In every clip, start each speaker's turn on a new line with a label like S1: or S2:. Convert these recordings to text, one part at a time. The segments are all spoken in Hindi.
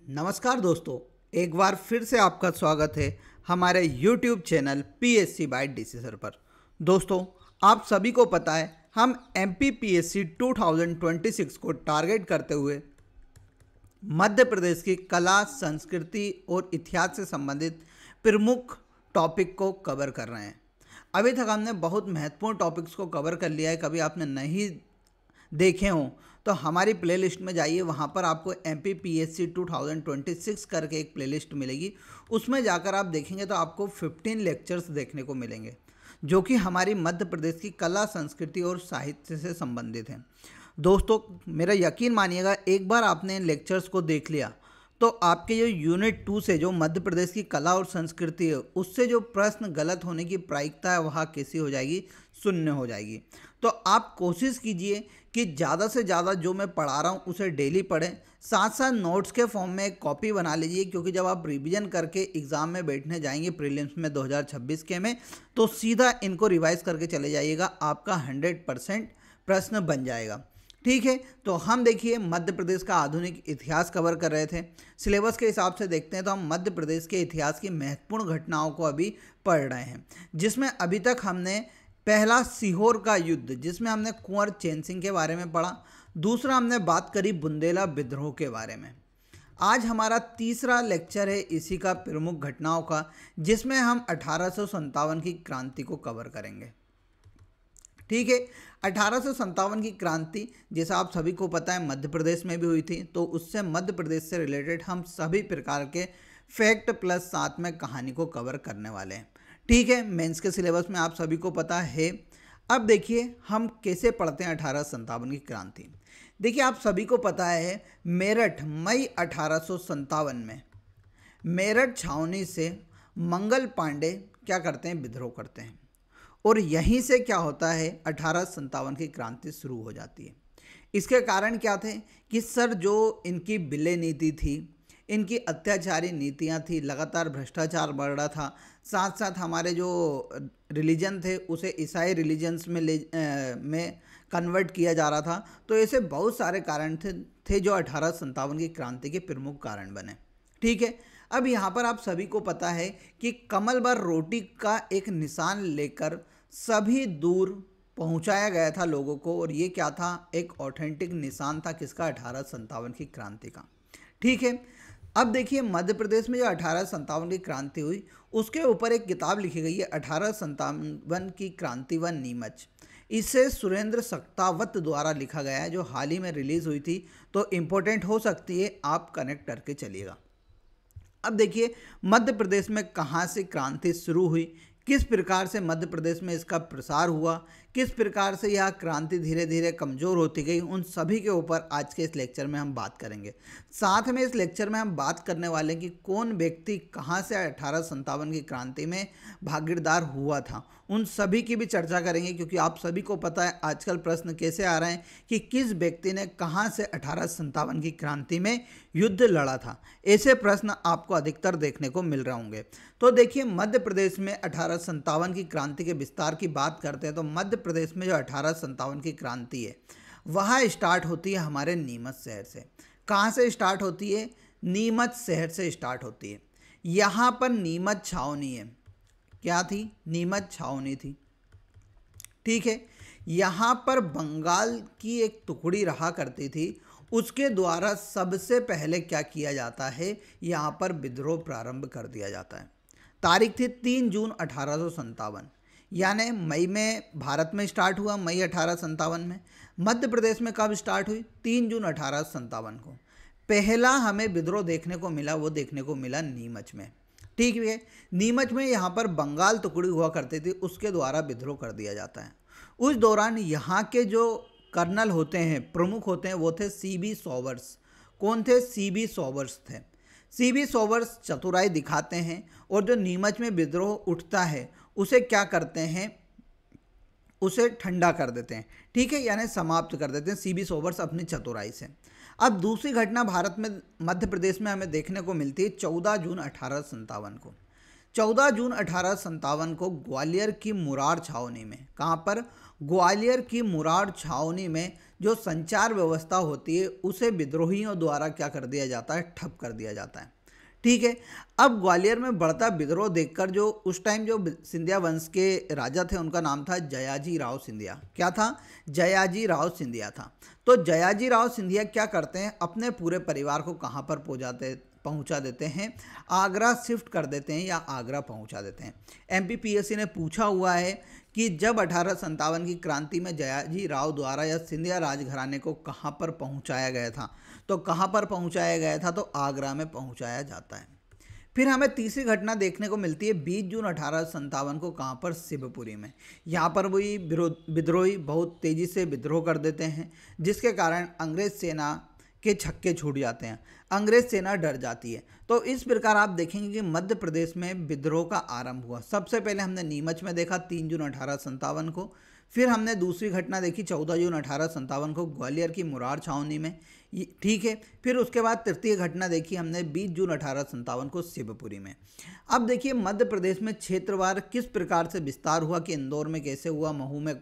S1: नमस्कार दोस्तों, एक बार फिर से आपका स्वागत है हमारे YouTube channel PSC by DC sir पर। दोस्तों, आप सभी को पता है हम MPPSC 2026 को टारगेट करते हुए मध्य प्रदेश की कला, संस्कृति और इतिहास से संबंधित प्रमुख टॉपिक को कवर कर रहे हैं। अभी तक हमने बहुत महत्वपूर्ण टॉपिक्स को कवर कर लिया है। कभी आपने नहीं देखे हों तो हमारी प्लेलिस्ट में जाइए, वहाँ पर आपको MPPSC 2026 करके एक प्लेलिस्ट मिलेगी। उसमें जाकर आप देखेंगे तो आपको 15 लेक्चर्स देखने को मिलेंगे जो कि हमारी मध्य प्रदेश की कला, संस्कृति और साहित्य से संबंधित हैं। दोस्तों, मेरा यकीन मानिएगा, एक बार आपने इन लेक्चर्स को देख लिया तो आपके जो यूनिट 2 से जो मध्य प्रदेश की कला और संस्कृति है उससे जो प्रश्न गलत होने की प्रायिकता है वह कैसी हो जाएगी, शून्य हो जाएगी। तो आप कोशिश कीजिए कि ज़्यादा से ज़्यादा जो मैं पढ़ा रहा हूँ उसे डेली पढ़ें। साथ साथ नोट्स के फॉर्म में एक कॉपी बना लीजिए, क्योंकि जब आप रिवीजन करके एग्ज़ाम में बैठने जाएंगे प्रीलिम्स में 2026 के में, तो सीधा इनको रिवाइज करके चले जाइएगा, आपका 100% प्रश्न बन जाएगा। ठीक है, तो हम देखिए मध्य प्रदेश का आधुनिक इतिहास कवर कर रहे थे। सिलेबस के हिसाब से देखते हैं तो हम मध्य प्रदेश के इतिहास की महत्वपूर्ण घटनाओं को अभी पढ़ रहे हैं, जिसमें अभी तक हमने पहला सीहोर का युद्ध, जिसमें हमने कुंवर चैन सिंह के बारे में पढ़ा। दूसरा हमने बात करी बुंदेला विद्रोह के बारे में। आज हमारा तीसरा लेक्चर है इसी का प्रमुख घटनाओं का, जिसमें हम 1857 की क्रांति को कवर करेंगे। ठीक है, 1857 की क्रांति, जैसा आप सभी को पता है, मध्य प्रदेश में भी हुई थी। तो उससे मध्य प्रदेश से रिलेटेड हम सभी प्रकार के फैक्ट प्लस साथ में कहानी को कवर करने वाले हैं। ठीक है, मेंस के सिलेबस में आप सभी को पता है। अब देखिए हम कैसे पढ़ते हैं 1857 की क्रांति। देखिए, आप सभी को पता है मेरठ मई 1857 में मेरठ छावनी से मंगल पांडे क्या करते हैं, विद्रोह करते हैं। और यहीं से क्या होता है, 1857 की क्रांति शुरू हो जाती है। इसके कारण क्या थे कि सर, जो इनकी विलय नीति थी, इनकी अत्याचारी नीतियां थी, लगातार भ्रष्टाचार बढ़ रहा था। साथ साथ हमारे जो रिलीजन थे उसे ईसाई रिलीजन्स में कन्वर्ट किया जा रहा था। तो ऐसे बहुत सारे कारण थे जो 1857 की क्रांति के प्रमुख कारण बने। ठीक है, अब यहाँ पर आप सभी को पता है कि कमल भर रोटी का एक निशान लेकर सभी दूर पहुँचाया गया था लोगों को, और ये क्या था, एक ऑथेंटिक निशान था किसका, 1857 की क्रांति का। ठीक है, अब देखिए मध्य प्रदेश में जो 1857 की क्रांति हुई उसके ऊपर एक किताब लिखी गई है, 1857 की क्रांति व नीमच। इसे सुरेंद्र सक्तावत द्वारा लिखा गया है, जो हाल ही में रिलीज़ हुई थी। तो इम्पोर्टेंट हो सकती है, आप कनेक्ट करके चलिएगा। अब देखिए मध्य प्रदेश में कहाँ से क्रांति शुरू हुई, किस प्रकार से मध्य प्रदेश में इसका प्रसार हुआ, किस प्रकार से यह क्रांति धीरे धीरे कमज़ोर होती गई, उन सभी के ऊपर आज के इस लेक्चर में हम बात करेंगे। साथ में इस लेक्चर में हम बात करने वाले हैं कि कौन व्यक्ति कहां से 1857 की क्रांति में भागीदार हुआ था, उन सभी की भी चर्चा करेंगे। क्योंकि आप सभी को पता है आजकल प्रश्न कैसे आ रहे हैं कि किस व्यक्ति ने कहां से 1857 की क्रांति में युद्ध लड़ा था। ऐसे प्रश्न आपको अधिकतर देखने को मिल रहे होंगे। तो देखिए, मध्य प्रदेश में 1857 की क्रांति के विस्तार की बात करते हैं तो मध्य प्रदेश में जो 1857 की क्रांति है वह स्टार्ट होती है हमारे नीमच शहर से। कहाँ से स्टार्ट होती है, नीमच शहर से स्टार्ट होती है। यहाँ पर नीमच छावनी है, क्या थी, नीमच छावनी थी। ठीक है, यहाँ पर बंगाल की एक टुकड़ी रहा करती थी, उसके द्वारा सबसे पहले क्या किया जाता है, यहाँ पर विद्रोह प्रारंभ कर दिया जाता है। तारीख थी 3 जून 1857, यानी मई में भारत में स्टार्ट हुआ, मई 1857 में। मध्य प्रदेश में कब स्टार्ट हुई, 3 जून 1857 को। पहला हमें विद्रोह देखने को मिला, वो देखने को मिला नीमच में। ठीक है, नीमच में यहाँ पर बंगाल टुकड़ी हुआ करती थी, उसके द्वारा विद्रोह कर दिया जाता है। उस दौरान यहाँ के जो कर्नल होते हैं, प्रमुख होते हैं, वो थे CB सोवर्स। कौन थे, CB सोवर्स थे। CB सोवर्स चतुराई दिखाते हैं और जो नीमच में विद्रोह उठता है उसे क्या करते हैं, उसे ठंडा कर देते हैं। ठीक है, यानी समाप्त कर देते हैं CB सोवर्स अपनी चतुराई से। अब दूसरी घटना भारत में मध्य प्रदेश में हमें देखने को मिलती है 14 जून 1857 को। 14 जून 1857 को ग्वालियर की मुरार छावनी में, कहाँ पर, ग्वालियर की मुरार छावनी में जो संचार व्यवस्था होती है उसे विद्रोहियों द्वारा क्या कर दिया जाता है, ठप कर दिया जाता है। ठीक है। अब ग्वालियर में बढ़ता विद्रोह देखकर जो उस टाइम जो सिंधिया वंश के राजा थे उनका नाम था जयाजी राव सिंधिया। क्या था? जयाजी राव सिंधिया था। तो जयाजी राव सिंधिया क्या करते हैं, अपने पूरे परिवार को कहाँ पर पहुंचा देते हैं, आगरा शिफ्ट कर देते हैं या आगरा पहुंचा देते हैं। एमपीपीएससी ने पूछा हुआ है कि जब 1857 की क्रांति में जयाजी राव द्वारा या सिंधिया राजघराने को कहाँ पर पहुंचाया गया था, तो कहाँ पर पहुंचाया गया था, तो आगरा में पहुंचाया जाता है। फिर हमें तीसरी घटना देखने को मिलती है 20 जून 1857 को, कहाँ पर, शिवपुरी में। यहाँ पर वही विद्रोही बहुत तेज़ी से विद्रोह कर देते हैं, जिसके कारण अंग्रेज सेना के छक्के छूट जाते हैं, अंग्रेज सेना डर जाती है। तो इस प्रकार आप देखेंगे कि मध्य प्रदेश में विद्रोह का आरंभ हुआ। सबसे पहले हमने नीमच में देखा 3 जून 1857 को, फिर हमने दूसरी घटना देखी 14 जून 1857 को ग्वालियर की मुरार छावनी में, ठीक है। फिर उसके बाद तृतीय घटना देखी हमने 20 जून 1857 को शिवपुरी में। अब देखिए मध्य प्रदेश में क्षेत्रवार किस प्रकार से विस्तार हुआ, कि इंदौर में कैसे हुआ, महू में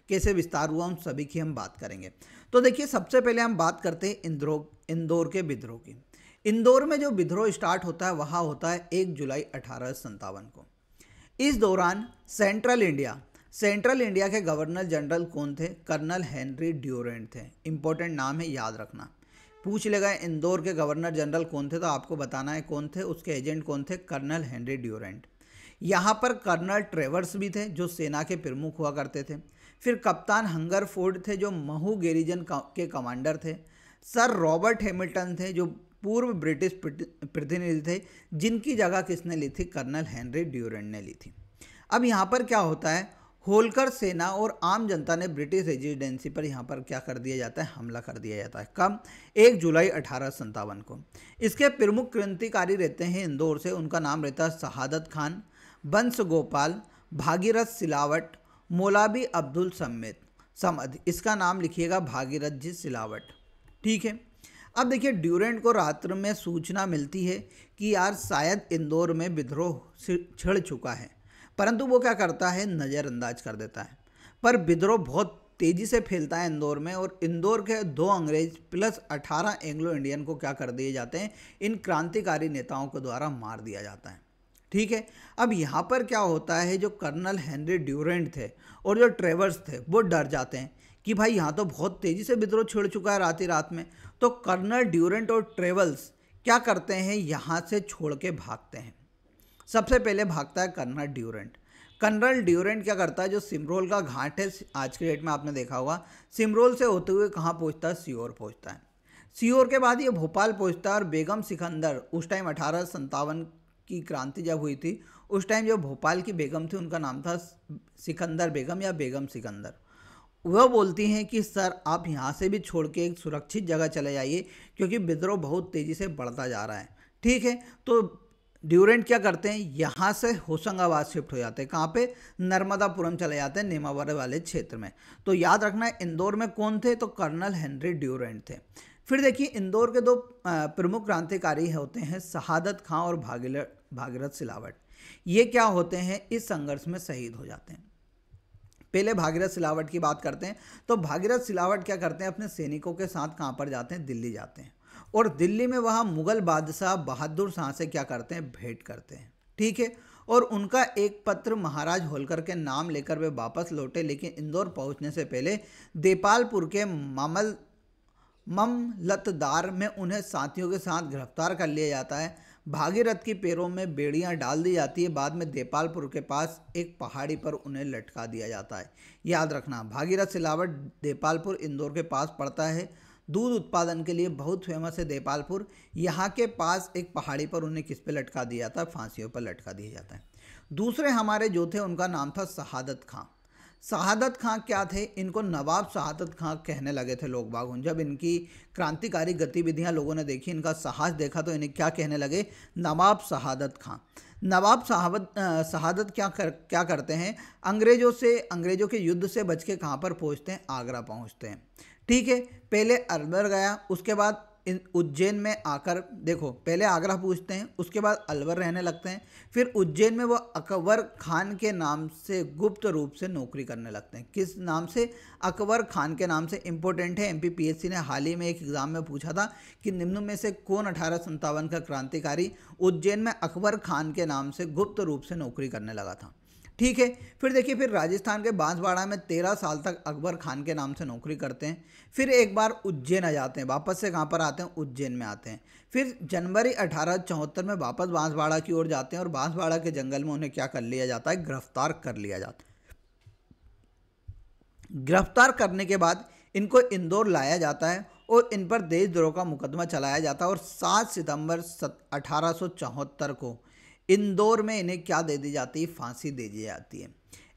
S1: कैसे विस्तार हुआ, उन सभी की हम बात करेंगे। तो देखिए सबसे पहले हम बात करते हैं इंदौर के विद्रोह की। इंदौर में जो विद्रोह स्टार्ट होता है वहाँ होता है 1 जुलाई 1857 को। इस दौरान सेंट्रल इंडिया के गवर्नर जनरल कौन थे? कर्नल हेनरी ड्यूरेंट थे। इंपॉर्टेंट नाम है, याद रखना। पूछ लेगा इंदौर के गवर्नर जनरल कौन थे, तो आपको बताना है कौन थे, उसके एजेंट कौन थे? Colonel Henry Durant. यहाँ पर कर्नल ट्रेवर्स भी थे जो सेना के प्रमुख हुआ करते थे। फिर कप्तान हंगरफोर्ड थे जो महू गैरिजन के कमांडर थे। सर रॉबर्ट हैमिल्टन थे जो पूर्व ब्रिटिश प्रतिनिधि थे, जिनकी जगह किसने ली थी? कर्नल हेनरी ड्यूरेंट ने ली थी। अब यहाँ पर क्या होता है, होलकर सेना और आम जनता ने ब्रिटिश रेजिडेंसी पर यहाँ पर क्या कर दिया जाता है? हमला कर दिया जाता है। कब? 1 जुलाई 1857 को। इसके प्रमुख क्रांतिकारी रहते हैं इंदौर से, उनका नाम रहता है शहादत खान, बंश गोपाल, भागीरथ सिलावट, मौलवी अब्दुल समद। इसका नाम लिखिएगा भागीरथ जी सिलावट। ठीक है। अब देखिए ड्यूरेंट को रात्र में सूचना मिलती है कि यार शायद इंदौर में विद्रोह छिड़ चुका है, परंतु वो क्या करता है? नज़रअंदाज कर देता है। पर विद्रोह बहुत तेज़ी से फैलता है इंदौर में, और इंदौर के 2 अंग्रेज प्लस 18 एंग्लो इंडियन को क्या कर दिए जाते हैं? इन क्रांतिकारी नेताओं के द्वारा मार दिया जाता है। ठीक है। अब यहाँ पर क्या होता है, जो कर्नल हेनरी ड्यूरेंट थे और जो ट्रेवर्स थे वो डर जाते हैं कि भाई यहाँ तो बहुत तेज़ी से विद्रोह छिड़ चुका है रात में। तो कर्नल ड्यूरेंट और ट्रेवर्स क्या करते हैं? यहाँ से छोड़ के भागते हैं। सबसे पहले भागता है कर्नल ड्यूरेंट। कर्नल ड्यूरेंट क्या करता है, जो सिमरोल का घाट है, आज के डेट में आपने देखा होगा, सिमरोल से होते हुए कहाँ पहुँचता है? सीहोर पहुँचता है। सीहोर के बाद ये भोपाल पहुँचता है, और बेगम सिकंदर, उस टाइम 1857 की क्रांति जब हुई थी उस टाइम जो भोपाल की बेगम थी उनका नाम था सिकंदर बेगम या बेगम सिकंदर। वह बोलती हैं कि सर आप यहाँ से भी छोड़ के एक सुरक्षित जगह चले जाइए, क्योंकि विद्रोह बहुत तेज़ी से बढ़ता जा रहा है। ठीक है। तो ड्यूरेंट क्या करते हैं, यहाँ से होशंगाबाद शिफ्ट हो जाते हैं। कहाँ पे? नर्मदापुरम चले जाते हैं, नेमावर वाले क्षेत्र में। तो याद रखना है इंदौर में कौन थे, तो कर्नल हेनरी ड्यूरेंट थे। फिर देखिए इंदौर के 2 प्रमुख क्रांतिकारी होते हैं शहादत खां और भागीरथ सिलावट। ये क्या होते हैं, इस संघर्ष में शहीद हो जाते हैं। पहले भागीरथ सिलावट की बात करते हैं। तो भागीरथ सिलावट क्या करते हैं, अपने सैनिकों के साथ कहाँ पर जाते हैं? दिल्ली जाते हैं, और दिल्ली में वहाँ मुगल बादशाह बहादुर शाह से क्या करते हैं? भेंट करते हैं। ठीक है। और उनका एक पत्र महाराज होलकर के नाम लेकर वे वापस लौटे, लेकिन इंदौर पहुँचने से पहले देपालपुर के ममलतदार में उन्हें साथियों के साथ गिरफ्तार कर लिया जाता है। भागीरथ की पैरों में बेड़ियां डाल दी जाती है। बाद में देपालपुर के पास एक पहाड़ी पर उन्हें लटका दिया जाता है। याद रखना, भागीरथ सिलावट देपालपुर इंदौर के पास पड़ता है। दूध उत्पादन के लिए बहुत फेमस है देपालपुर। यहाँ के पास एक पहाड़ी पर उन्हें किस पे लटका दिया जाता है? फांसियों पर लटका दिया जाता है। दूसरे हमारे जो थे उनका नाम था शहादत खां। शहादत खां क्या थे? इनको नवाब शहादत खां कहने लगे थे लोग बाग। जब इनकी क्रांतिकारी गतिविधियां लोगों ने देखी, इनका साहस देखा, तो इन्हें क्या कहने लगे? नवाब शहादत खां। नवाब शहादत क्या करते हैं? अंग्रेजों के युद्ध से बच के कहाँ पर पहुँचते हैं? आगरा पहुँचते हैं। ठीक है। पहले अलवर गया, उसके बाद उज्जैन में आकर, देखो पहले आगरा पूछते हैं, उसके बाद अलवर रहने लगते हैं, फिर उज्जैन में वो अकबर खान के नाम से गुप्त रूप से नौकरी करने लगते हैं। किस नाम से? अकबर खान के नाम से। इंपॉर्टेंट है, एमपीपीएससी ने हाल ही में एक एग्जाम में पूछा था कि निम्न में से कौन 1857 का क्रांतिकारी उज्जैन में अकबर खान के नाम से गुप्त रूप से नौकरी करने लगा था। ठीक है, फिर देखिए, फिर राजस्थान के बांसवाड़ा में 13 साल तक अकबर खान के नाम से नौकरी करते हैं। फिर एक बार उज्जैन आ जाते हैं, वापस से कहाँ पर आते हैं? उज्जैन में आते हैं। फिर जनवरी 1874 में वापस बांसवाड़ा की ओर जाते हैं और बांसवाड़ा के जंगल में उन्हें क्या कर लिया जाता है? गिरफ्तार कर लिया जाता है। गिरफ्तार करने के बाद इनको इंदौर लाया जाता है और इन पर देशद्रोह का मुकदमा चलाया जाता है और 7 सितंबर 1874 को इंदौर में इन्हें क्या दे दी जाती है? फांसी दे दी जाती है।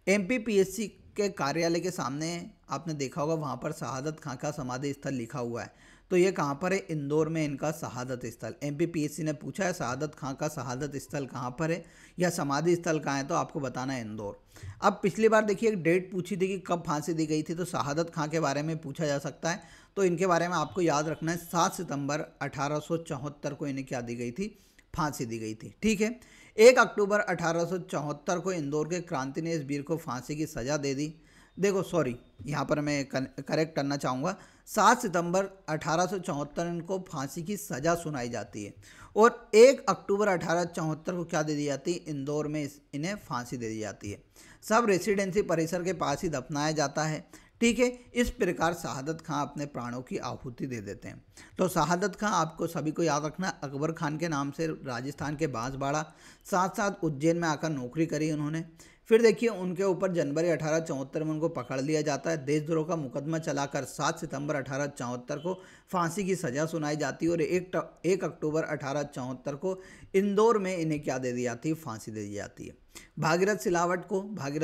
S1: एमपीपीएससी के कार्यालय के सामने आपने देखा होगा, वहाँ पर शहादत खां का समाधि स्थल लिखा हुआ है। तो ये कहाँ पर है? इंदौर में इनका शहादत स्थल। एमपीपीएससी ने पूछा है शहादत खां का शहादत स्थल कहाँ पर है या समाधि स्थल कहाँ है, तो आपको बताना है इंदौर। अब पिछली बार देखिए एक डेट पूछी थी कि कब फांसी दी गई थी, तो शहादत खां के बारे में पूछा जा सकता है। तो इनके बारे में आपको याद रखना है, 7 सितंबर 1874 को इन्हें क्या दी गई थी? फांसी दी गई थी। ठीक है, 1 अक्टूबर 1874 को इंदौर के क्रांति ने इस वीर को फांसी की सज़ा दे दी। देखो सॉरी, यहाँ पर मैं करेक्ट करना चाहूँगा, 7 सितंबर 1874 इनको फांसी की सज़ा सुनाई जाती है और 1 अक्टूबर 1874 को क्या दे दी जाती है? इंदौर में इन्हें फांसी दे दी जाती है। सब रेसिडेंसी परिसर के पास ही दफनाया जाता है। ठीक है, इस प्रकार शहादत खां अपने प्राणों की आहुति दे देते हैं। तो शहादत खां आपको सभी को याद रखना, अकबर खान के नाम से राजस्थान के बांसवाड़ा, साथ साथ उज्जैन में आकर नौकरी करी उन्होंने। फिर देखिए उनके ऊपर जनवरी 1874 में उनको पकड़ लिया जाता है, देशद्रोह का मुकदमा चलाकर 7 सितंबर 1874 को फांसी की सज़ा सुनाई जाती है और 1 अक्टूबर 1874 को इंदौर में इन्हें क्या दे दी जाती है? फांसी दे दी जाती है। भागीरथ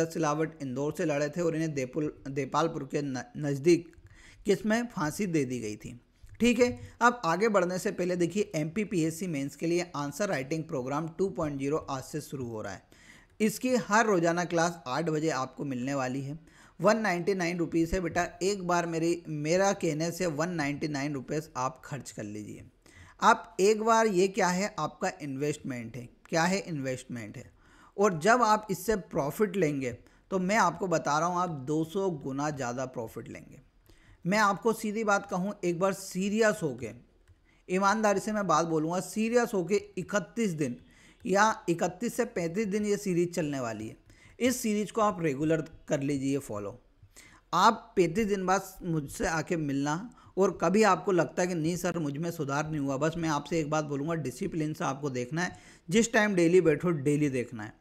S1: सिलावट इंदौर से लड़े थे और इन्हें देपालपुर के नज़दीक किसमें फांसी दे दी गई थी। ठीक है, अब आगे बढ़ने से पहले देखिए एमपीपीएससी मेंस के लिए आंसर राइटिंग प्रोग्राम 2.0 आज से शुरू हो रहा है। इसकी हर रोज़ाना क्लास 8 बजे आपको मिलने वाली है। 199 रुपीज़ है बेटा, एक बार मेरा कहने से 199 रुपीज़ आप खर्च कर लीजिए। आप एक बार, ये क्या है? आपका इन्वेस्टमेंट है। क्या है? इन्वेस्टमेंट है। और जब आप इससे प्रॉफिट लेंगे तो मैं आपको बता रहा हूँ आप 200 गुना ज़्यादा प्रॉफिट लेंगे। मैं आपको सीधी बात कहूँ, एक बार सीरियस होके, ईमानदारी से मैं बात बोलूँगा, सीरियस होके 31 दिन या 31 से 35 दिन ये सीरीज चलने वाली है। इस सीरीज को आप रेगुलर कर लीजिए फॉलो। आप 35 दिन बाद मुझसे आके मिलना, और कभी आपको लगता है कि नहीं सर मुझ में सुधार नहीं हुआ, बस मैं आपसे एक बात बोलूँगा, डिसिप्लिन से आपको देखना है। जिस टाइम डेली बैठो डेली देखना है।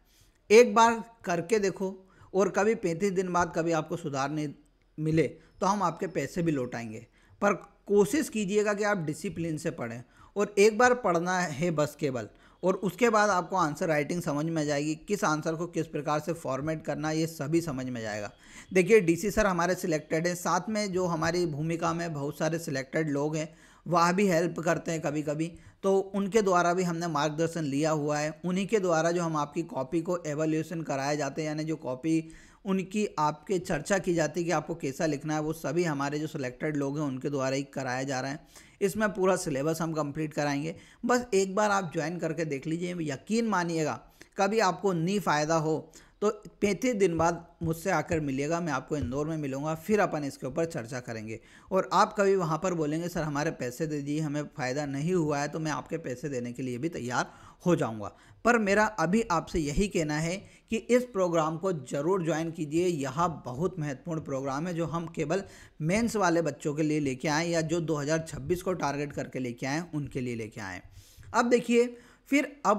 S1: एक बार करके देखो और कभी 35 दिन बाद कभी आपको सुधार नहीं मिले तो हम आपके पैसे भी लौटाएंगे, पर कोशिश कीजिएगा कि आप डिसिप्लिन से पढ़ें। और एक बार पढ़ना है बस केवल, और उसके बाद आपको आंसर राइटिंग समझ में आ जाएगी, किस आंसर को किस प्रकार से फॉर्मेट करना, ये सभी समझ में जाएगा। देखिए डीसी सर हमारे सिलेक्टेड हैं, साथ में जो हमारी भूमिका में बहुत सारे सिलेक्टेड लोग हैं वह भी हेल्प करते हैं कभी कभी, तो उनके द्वारा भी हमने मार्गदर्शन लिया हुआ है। उन्हीं के द्वारा जो हम आपकी कॉपी को एवल्यूशन कराए जाते हैं, यानी जो कॉपी उनकी आपके चर्चा की जाती है कि आपको कैसा लिखना है, वो सभी हमारे जो सिलेक्टेड लोग हैं उनके द्वारा ही कराया जा रहा है। इसमें पूरा सिलेबस हम कंप्लीट कराएंगे। बस एक बार आप ज्वाइन करके देख लीजिए, यकीन मानिएगा कभी आपको नहीं फ़ायदा हो तो 35 दिन बाद मुझसे आकर मिलिएगा, मैं आपको इंदौर में मिलूंगा, फिर अपन इसके ऊपर चर्चा करेंगे। और आप कभी वहाँ पर बोलेंगे सर हमारे पैसे दे दीजिए, हमें फ़ायदा नहीं हुआ है, तो मैं आपके पैसे देने के लिए भी तैयार हो जाऊंगा। पर मेरा अभी आपसे यही कहना है कि इस प्रोग्राम को ज़रूर ज्वाइन कीजिए। यह बहुत महत्वपूर्ण प्रोग्राम है जो हम केवल मेंस वाले बच्चों के लिए लेके आए, या जो 2026 को टारगेट करके लेके आए उनके लिए लेके आए। अब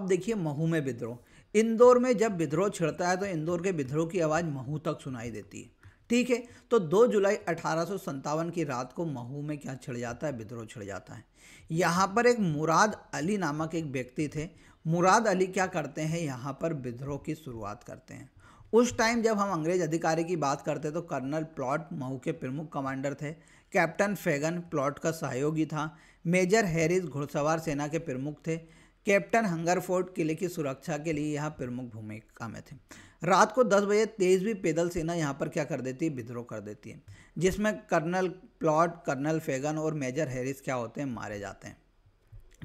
S1: देखिए महू में विद्रोह। इंदौर में जब विद्रोह छिड़ता है तो इंदौर के विद्रोह की आवाज़ महू तक सुनाई देती है। ठीक है, तो 2 जुलाई 1857 की रात को महू में क्या छिड़ जाता है? विद्रोह छिड़ जाता है। यहाँ पर एक मुराद अली नामक एक व्यक्ति थे। मुराद अली क्या करते हैं? यहाँ पर विद्रोह की शुरुआत करते हैं। उस टाइम जब हम अंग्रेज अधिकारी की बात करते तो कर्नल प्लॉट महू के प्रमुख कमांडर थे, कैप्टन फैगन प्लॉट का सहयोगी था, मेजर हैरिस घुड़सवार सेना के प्रमुख थे, कैप्टन हंगरफोर्ड किले की सुरक्षा के लिए यहाँ प्रमुख भूमिका में थे। रात को 10 बजे 23वीं पैदल सेना यहाँ पर क्या कर देती है, विद्रोह कर देती है, जिसमें कर्नल प्लॉट, कर्नल फेगन और मेजर हैरिस क्या होते हैं, मारे जाते हैं।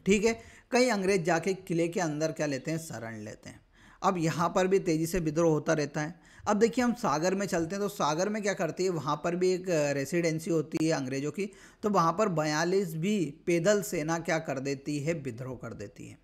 S1: ठीक है, कई अंग्रेज जाके किले के अंदर क्या लेते हैं, शरण लेते हैं। अब यहाँ पर भी तेज़ी से विद्रोह होता रहता है। अब देखिए हम सागर में चलते हैं, तो सागर में क्या करती है, वहाँ पर भी एक रेसिडेंसी होती है अंग्रेज़ों की, तो वहाँ पर 42वीं पैदल सेना क्या कर देती है, विद्रोह कर देती है।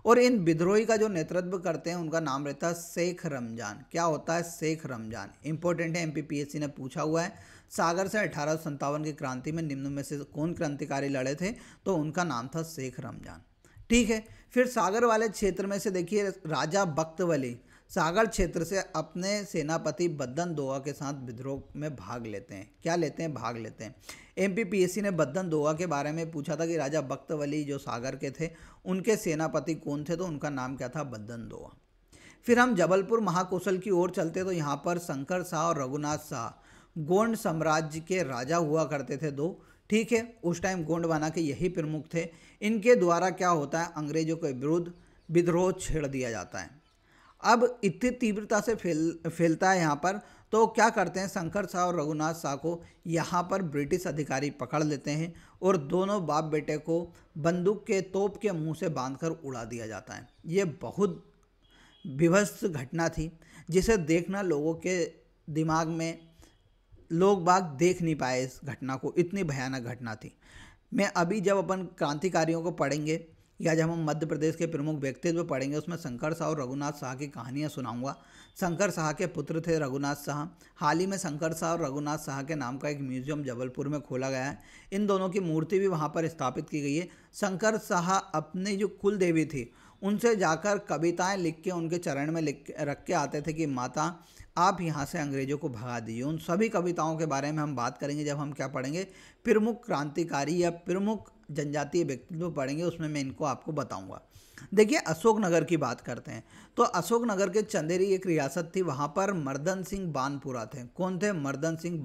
S1: और इन विद्रोही का जो नेतृत्व करते हैं उनका नाम रहता है शेख रमजान। क्या होता है, शेख रमजान। इंपॉर्टेंट है, एमपीपीएससी ने पूछा हुआ है। सागर से 1857 की क्रांति में निम्न में से कौन क्रांतिकारी लड़े थे, तो उनका नाम था शेख रमजान। ठीक है, फिर सागर वाले क्षेत्र में से देखिए राजा बख्तवली सागर क्षेत्र से अपने सेनापति बद्दन दोआ के साथ विद्रोह में भाग लेते हैं। क्या लेते हैं, भाग लेते हैं। एमपीपीएससी ने बद्दन दोआ के बारे में पूछा था कि राजा बख्तवली जो सागर के थे उनके सेनापति कौन थे, तो उनका नाम क्या था, बद्दन दोआ। फिर हम जबलपुर महाकौशल की ओर चलते तो यहाँ पर शंकर शाह और रघुनाथ शाह गोंड साम्राज्य के राजा हुआ करते थे दो। ठीक है, उस टाइम गोंडवाना के यही प्रमुख थे। इनके द्वारा क्या होता है, अंग्रेजों के विरुद्ध विद्रोह छेड़ दिया जाता है। अब इतनी तीव्रता से फैलता है यहाँ पर, तो क्या करते हैं, शंकर शाह और रघुनाथ शाह को यहाँ पर ब्रिटिश अधिकारी पकड़ लेते हैं और दोनों बाप बेटे को बंदूक के तोप के मुंह से बांधकर उड़ा दिया जाता है। ये बहुत विभत्स घटना थी, जिसे देखना लोगों के दिमाग में, लोग बाग देख नहीं पाए इस घटना को, इतनी भयानक घटना थी। मैं अभी जब अपन क्रांतिकारियों को पढ़ेंगे या जब हम मध्य प्रदेश के प्रमुख व्यक्तित्व पढ़ेंगे, उसमें शंकर शाह और रघुनाथ शाह की कहानियाँ सुनाऊंगा। शंकर शाह के पुत्र थे रघुनाथ शाह। हाल ही में शंकर शाह और रघुनाथ शाह के नाम का एक म्यूजियम जबलपुर में खोला गया है। इन दोनों की मूर्ति भी वहाँ पर स्थापित की गई है। शंकर शाह अपने जो कुल देवी थी उनसे जाकर कविताएं लिख के उनके चरण में रख के आते थे कि माता आप यहाँ से अंग्रेजों को भगा दीजिए। उन सभी कविताओं के बारे में हम बात करेंगे जब हम क्या पढ़ेंगे, प्रमुख क्रांतिकारी या प्रमुख जनजातीय व्यक्तित्व पढ़ेंगे, उसमें मैं इनको आपको बताऊंगा। देखिए अशोकनगर की बात करते हैं, तो अशोकनगर के चंदेरी एक रियासत थी, वहाँ पर मर्दन सिंह बानपुरा थे। कौन थे, मर्दन सिंह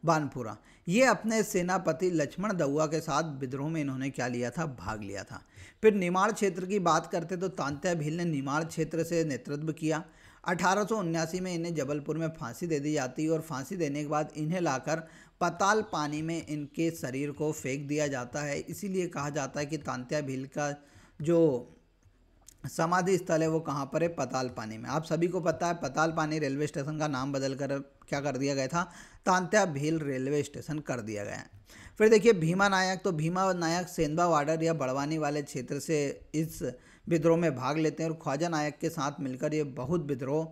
S1: बानपुरा। ये अपने सेनापति लक्ष्मण दउआ के साथ विद्रोह में इन्होंने क्या लिया था, भाग लिया था। फिर निमाड़ क्षेत्र की बात करते तो तांत्या भील ने निमाड़ क्षेत्र से नेतृत्व किया। 1879 में इन्हें जबलपुर में फांसी दे दी जाती है और फांसी देने के बाद इन्हें लाकर पाताल पानी में इनके शरीर को फेंक दिया जाता है। इसीलिए कहा जाता है कि तांत्या भील का जो समाधि स्थल है वो कहाँ पर है, पाताल पानी में। आप सभी को पता है पाताल पानी रेलवे स्टेशन का नाम बदलकर क्या कर दिया गया था, तांत्या भील रेलवे स्टेशन कर दिया गया है। फिर देखिए भीमा नायक, तो भीमा नायक सेंधवा वार्डर या बड़वानी वाले क्षेत्र से इस विद्रोह में भाग लेते हैं और ख्वाजा नायक के साथ मिलकर ये बहुत विद्रोह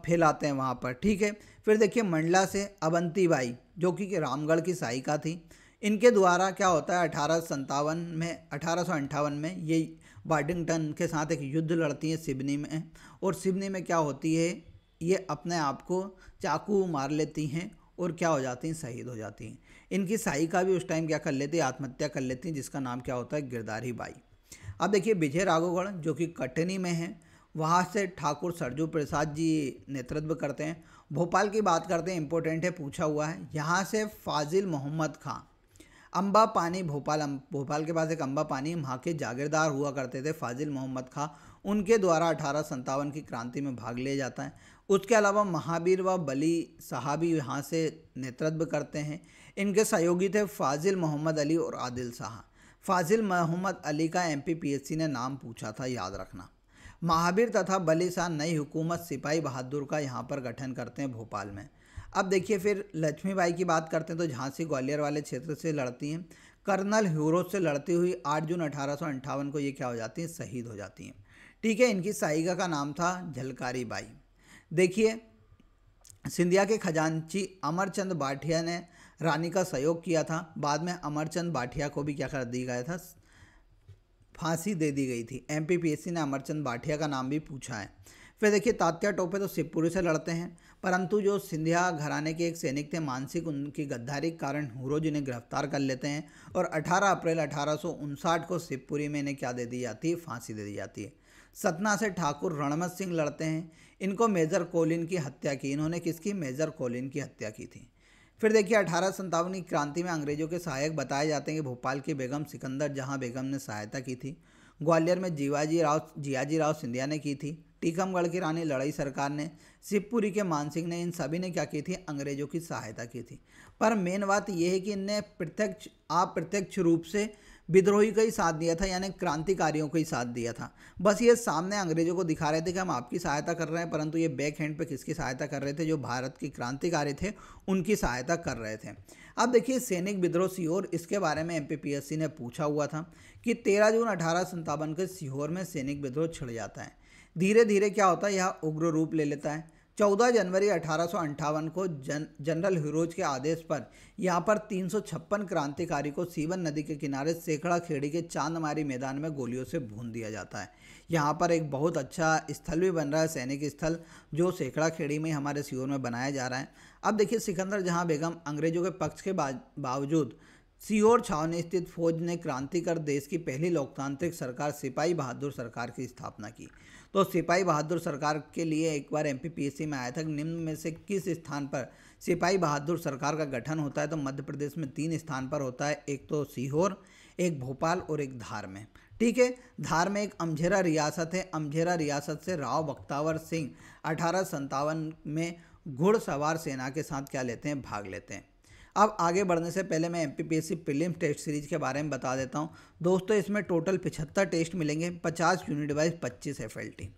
S1: फैलाते हैं वहाँ पर। ठीक है, फिर देखिए मंडला से अवंती बाई जो कि रामगढ़ की सहायिका थी, इनके द्वारा क्या होता है 1858 में ये वार्डिंगटन के साथ एक युद्ध लड़ती है सिबनी में, और सिबनी में क्या होती है, ये अपने आप को चाकू मार लेती हैं और क्या हो जाती हैं, शहीद हो जाती हैं। इनकी सहायिका भी उस टाइम क्या कर लेती है, आत्महत्या कर लेती हैं, जिसका नाम क्या होता है, गिरधारी बाई। अब देखिए विजय राघवगढ़ जो कि कटनी में है, वहाँ से ठाकुर सरजू प्रसाद जी नेतृत्व करते हैं। भोपाल की बात करते हैं, इंपॉर्टेंट है, पूछा हुआ है। यहाँ से फाजिल मोहम्मद खां, अम्बा पानी भोपाल के पास एक अम्बा पानी, वहाँ के जागीरदार हुआ करते थे फाजिल मोहम्मद खां, उनके द्वारा 1857 की क्रांति में भाग लिया जाता है। उसके अलावा महावीर व बली साहब भी यहाँ से नेतृत्व करते हैं। इनके सहयोगी थे फाजिल मोहम्मद अली और आदिल शाह। फाजिल मोहम्मद अली का एमपीपीएससी ने नाम पूछा था, याद रखना। महावीर तथा बली शाह नई हुकूमत सिपाही बहादुर का यहाँ पर गठन करते हैं भोपाल में। अब देखिए फिर लक्ष्मीबाई की बात करते हैं, तो झांसी ग्वालियर वाले क्षेत्र से लड़ती हैं। कर्नल ह्यूरोज से लड़ती हुई 8 जून 1858 को ये क्या हो जाती हैं, शहीद हो जाती हैं। ठीक है, इनकी सहायिका का नाम था झलकारी बाई। देखिए सिंधिया के खजांची अमरचंद बाठिया ने रानी का सहयोग किया था। बाद में अमरचंद बाठिया को भी क्या कर दिया गया था, फांसी दे दी गई थी। एमपीपीएससी ने अमरचंद बाठिया का नाम भी पूछा है। फिर देखिए तात्या टोपे तो शिवपुरी से लड़ते हैं, परंतु जो सिंधिया घराने के एक सैनिक थे मानसिक, उनकी गद्दारी के कारण हुरो जी ने गिरफ्तार कर लेते हैं और 18 अप्रैल 1859 को शिवपुरी में इन्हें क्या दे दी जाती है, फांसी दे दी जाती है। सतना से ठाकुर रणमत सिंह लड़ते हैं, इनको मेजर कोलिन की हत्या की। इन्होंने किसकी, मेजर कोलिन की हत्या की थी। फिर देखिए 1857 की क्रांति में अंग्रेजों के सहायक बताए जाते हैं कि भोपाल की बेगम सिकंदर जहां बेगम ने सहायता की थी, ग्वालियर में जियाजी राव सिंधिया ने की थी, टीकमगढ़ की रानी लड़ाई सरकार ने, शिवपुरी के मान सिंह ने, इन सभी ने क्या की थी, अंग्रेजों की सहायता की थी। पर मेन बात यह है कि इनने अप्रत्यक्ष रूप से विद्रोही का ही साथ दिया था, यानी क्रांतिकारियों को ही साथ दिया था। बस ये सामने अंग्रेजों को दिखा रहे थे कि हम आपकी सहायता कर रहे हैं, परंतु ये बैक हैंड पे किसकी सहायता कर रहे थे, जो भारत के क्रांतिकारी थे उनकी सहायता कर रहे थे। अब देखिए सैनिक विद्रोह सीहोर, इसके बारे में एमपीपीएससी ने पूछा हुआ था कि 13 जून 1857 को सीहोर में सैनिक विद्रोह छिड़ जाता है। धीरे धीरे क्या होता है, यह उग्र रूप ले लेता है। 14 जनवरी 1858 को जनरल हिरोज के आदेश पर यहाँ पर 356 क्रांतिकारी को सीवन नदी के किनारे सेखड़ा खेड़ी के चांदमारी मैदान में गोलियों से भून दिया जाता है। यहाँ पर एक बहुत अच्छा स्थल भी बन रहा है, सैनिक स्थल, जो सेखड़ा खेड़ी में हमारे सीहोर में बनाया जा रहा है। अब देखिए सिकंदर जहां बेगम अंग्रेजों के पक्ष के बावजूद सीहोर छावनी स्थित फौज ने क्रांति कर देश की पहली लोकतांत्रिक सरकार सिपाही बहादुर सरकार की स्थापना की। तो सिपाही बहादुर सरकार के लिए एक बार एमपीपीएससी में आया था, निम्न में से किस स्थान पर सिपाही बहादुर सरकार का गठन होता है। तो मध्य प्रदेश में 3 स्थान पर होता है, एक तो सीहोर, एक भोपाल और एक धार में। ठीक है, धार में एक अमझेरा रियासत है। अमझेरा रियासत से राव बख्तावर सिंह 1857 में घुड़सवार सेना के साथ क्या लेते हैं, भाग लेते हैं। अब आगे बढ़ने से पहले मैं एमपीपीएससी प्रीलिम्स टेस्ट सीरीज के बारे में बता देता हूं। दोस्तों इसमें टोटल 75 टेस्ट मिलेंगे, 50 यूनिट वाइज 25 एफएलटी।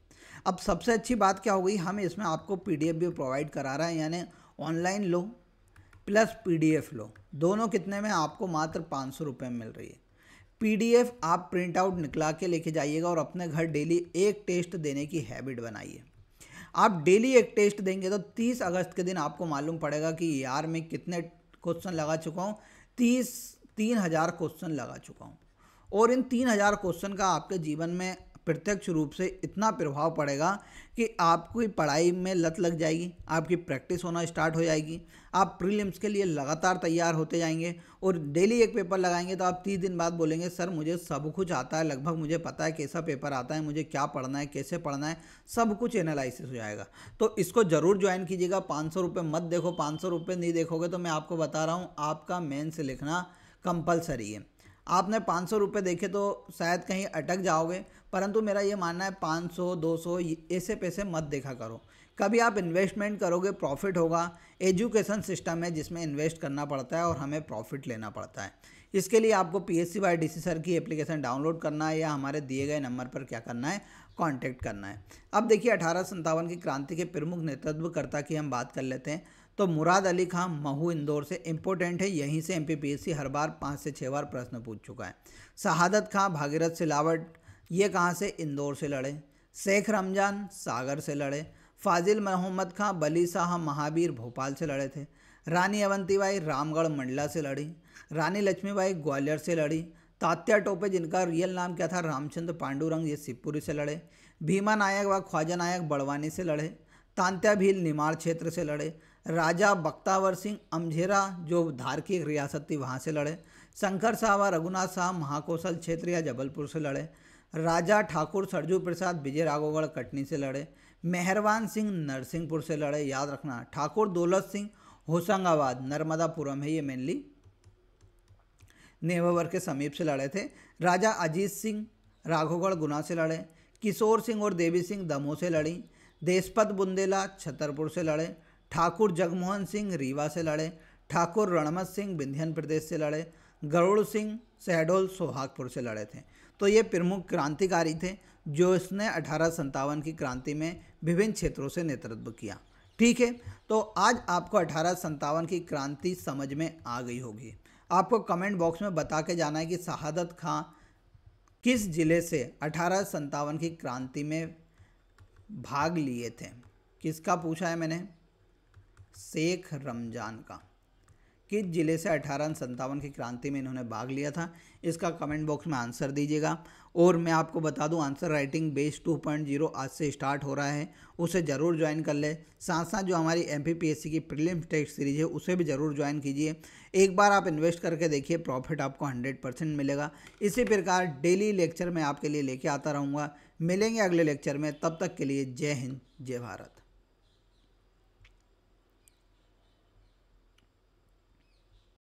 S1: अब सबसे अच्छी बात क्या हो गई, हम इसमें आपको पीडीएफ भी प्रोवाइड करा रहे हैं, यानी ऑनलाइन लो प्लस पीडीएफ लो, दोनों कितने में, आपको मात्र 500 रुपये में मिल रही है। पीडीएफ आप प्रिंट आउट निकला के लेके जाइएगा और अपने घर डेली एक टेस्ट देने की हैबिट बनाइए। आप डेली एक टेस्ट देंगे तो 30 अगस्त के दिन आपको मालूम पड़ेगा कि यार मैं कितने क्वेश्चन लगा चुका हूँ। 3,000 क्वेश्चन लगा चुका हूँ, और इन 3,000 क्वेश्चन का आपके जीवन में प्रत्यक्ष रूप से इतना प्रभाव पड़ेगा कि आपकी पढ़ाई में लत लग जाएगी, आपकी प्रैक्टिस होना स्टार्ट हो जाएगी, आप प्रीलिम्स के लिए लगातार तैयार होते जाएंगे। और डेली एक पेपर लगाएंगे तो आप 30 दिन बाद बोलेंगे सर मुझे सब कुछ आता है, लगभग मुझे पता है कैसा पेपर आता है, मुझे क्या पढ़ना है, कैसे पढ़ना है, सब कुछ एनालिसिस हो जाएगा। तो इसको ज़रूर ज्वाइन कीजिएगा। 500 रुपये मत देखो, 500 रुपये नहीं देखोगे तो मैं आपको बता रहा हूँ आपका मेंस लिखना कंपलसरी है। आपने 500 रुपये देखे तो शायद कहीं अटक जाओगे, परंतु मेरा ये मानना है 500 200 ऐसे पैसे मत देखा करो। कभी आप इन्वेस्टमेंट करोगे प्रॉफिट होगा। एजुकेशन सिस्टम है जिसमें इन्वेस्ट करना पड़ता है और हमें प्रॉफिट लेना पड़ता है। इसके लिए आपको पीएससी बाय डीसी सर की एप्लीकेशन डाउनलोड करना है या हमारे दिए गए नंबर पर क्या करना है, कांटेक्ट करना है। अब देखिए 1857 की क्रांति के प्रमुख नेतृत्वकर्ता की हम बात कर लेते हैं। तो मुराद अली खां, महू, इंदौर से, इंपॉर्टेंट है, यहीं से एमपीपीएससी हर बार 5 से 6 बार प्रश्न पूछ चुका है। शहादत खां, भागीरथ सिलावट, ये कहाँ से, इंदौर से लड़े। शेख रमजान सागर से लड़े। फाजिल मोहम्मद खां, बली शाह महावीर, भोपाल से लड़े थे। रानी अवंतीबाई रामगढ़ मंडला से लड़ी। रानी लक्ष्मीबाई ग्वालियर से लड़ी। तात्या टोपे, जिनका रियल नाम क्या था, रामचंद्र पांडुरंग, ये शिवपुरी से लड़े। भीमा नायक व ख्वाजा नायक बड़वानी से लड़े। तांत्या भील निमाड़ क्षेत्र से लड़े। राजा बख्तावर सिंह अमझेरा, जो धार की एक रियासत थी, वहाँ से लड़े। शंकर शाह व रघुनाथ शाह महाकौशल क्षेत्र या जबलपुर से लड़े। राजा ठाकुर सरजू प्रसाद विजय राघवगढ़ कटनी से लड़े। मेहरबान सिंह नरसिंहपुर से लड़े, याद रखना। ठाकुर दौलत सिंह होशंगाबाद, नर्मदापुरम है ये मेनली, नेवावर के समीप से लड़े थे। राजा अजीत सिंह राघवगढ़ गुना से लड़े। किशोर सिंह और देवी सिंह दमोह से लड़ी। देशपत बुंदेला छतरपुर से लड़े। ठाकुर जगमोहन सिंह रीवा से लड़े। ठाकुर रणमत सिंह विंध्यन प्रदेश से लड़े। गरुड़ सिंह शहडोल सोहागपुर से लड़े थे। तो ये प्रमुख क्रांतिकारी थे जो इसने 1857 की क्रांति में विभिन्न क्षेत्रों से नेतृत्व किया। ठीक है, तो आज आपको 1857 की क्रांति समझ में आ गई होगी। आपको कमेंट बॉक्स में बता के जाना है कि शहादत खां किस जिले से 1857 की क्रांति में भाग लिए थे। किसका पूछा है मैंने, शेख रमजान का। किस जिले से 1857 की क्रांति में इन्होंने भाग लिया था, इसका कमेंट बॉक्स में आंसर दीजिएगा। और मैं आपको बता दूं आंसर राइटिंग बेस 2.0 आज से स्टार्ट हो रहा है, उसे ज़रूर ज्वाइन कर ले। साथ साथ जो हमारी एमपीपीएससी की प्रीलिम्स टेस्ट सीरीज है उसे भी ज़रूर ज्वाइन कीजिए। एक बार आप इन्वेस्ट करके देखिए, प्रॉफिट आपको 100% मिलेगा। इसी प्रकार डेली लेक्चर मैं आपके लिए लेके आता रहूँगा। मिलेंगे अगले लेक्चर में, तब तक के लिए जय हिंद जय भारत।